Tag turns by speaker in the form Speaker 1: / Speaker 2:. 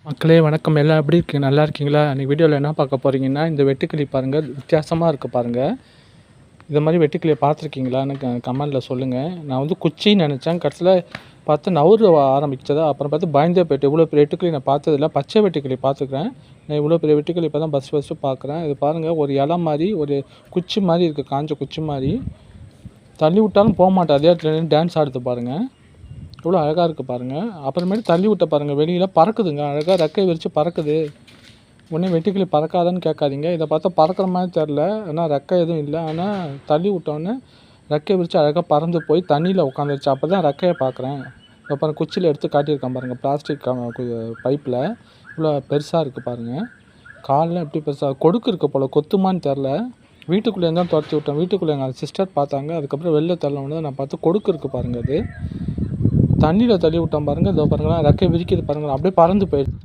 Speaker 1: மக்களே வணக்கம். எல்லாம் எப்படி இருக்கீங்க? நல்லா இருக்கீங்களா? இன்றைக்கி வீடியோவில் என்ன பார்க்க போகிறீங்கன்னா, இந்த வெட்டுக்கிளி பாருங்கள், வித்தியாசமாக இருக்குது பாருங்கள். இதை மாதிரி வெட்டுக்கிளியை பார்த்துருக்கீங்களான்னு கமெண்டில் சொல்லுங்கள். நான் வந்து குச்சின்னு நினச்சேன், கடைசியில் பார்த்து நவுறு ஆரம்பிச்சதா, அப்புறம் பார்த்து பயந்தே போய்ட்டு. இவ்வளோ பெரிய வெட்டுக்கிளி நான் பார்த்ததில்ல. பச்சை வெட்டுக்கிளி பார்த்துக்கிறேன். நான் இவ்வளோ பெரிய வெட்டுக்கிளி இப்போ தான் ஃபஸ்ட்டு பார்க்குறேன். இது பாருங்கள், ஒரு இலை மாதிரி, ஒரு குச்சி மாதிரி இருக்குது, காஞ்ச குச்சி மாதிரி. தள்ளி விட்டாலும் போக மாட்டேன், அதே இடத்துல டான்ஸ் ஆடுது பாருங்கள். எவ்வளோ அழகாக இருக்குது பாருங்கள். அப்புறமேட்டு தள்ளி விட்ட பாருங்கள், வெளியில் பறக்குதுங்க, அழகாக ரெக்கை விரித்து பறக்குது. ஒன்றே வெட்டுக்கிளி பறக்காதான்னு கேட்காதீங்க. இதை பார்த்தா பறக்கிற மாதிரி தெரில, ஆனால் ரெக்கை எதுவும் இல்லை. ஆனால் தள்ளி விட்டோன்னே ரெக்கை விரித்து அழகாக பறந்து போய் தண்ணியில் உட்காந்துருச்சு. அப்போ தான் ரெக்கையை பார்க்குறேன். அப்புறம் குச்சியில் எடுத்து காட்டியிருக்கான் பாருங்கள், பிளாஸ்டிக் பைப்பில். இவ்வளோ பெருசாக இருக்குது பாருங்கள். காலெலாம் எப்படி பெருசாக கொடுக்கு இருக்குது போல், கொத்துமான்னு தெரில. வீட்டுக்குள்ளே தான் துரத்தி விட்டேன். வீட்டுக்குள்ளே எங்கள் சிஸ்டர் பார்த்தாங்க. அதுக்கப்புறம் வெளில தள்ளவுடனே நான் பார்த்து கொடுக்கு இருக்குது பாருங்கள். அது தண்ணியில் தள்ளி விட்டோம் பாருங்கள். இதோ பாருங்களேன், ரெக்கை விரிக்குது பாருங்கள், அப்படியே பறந்து போயிடுச்சு.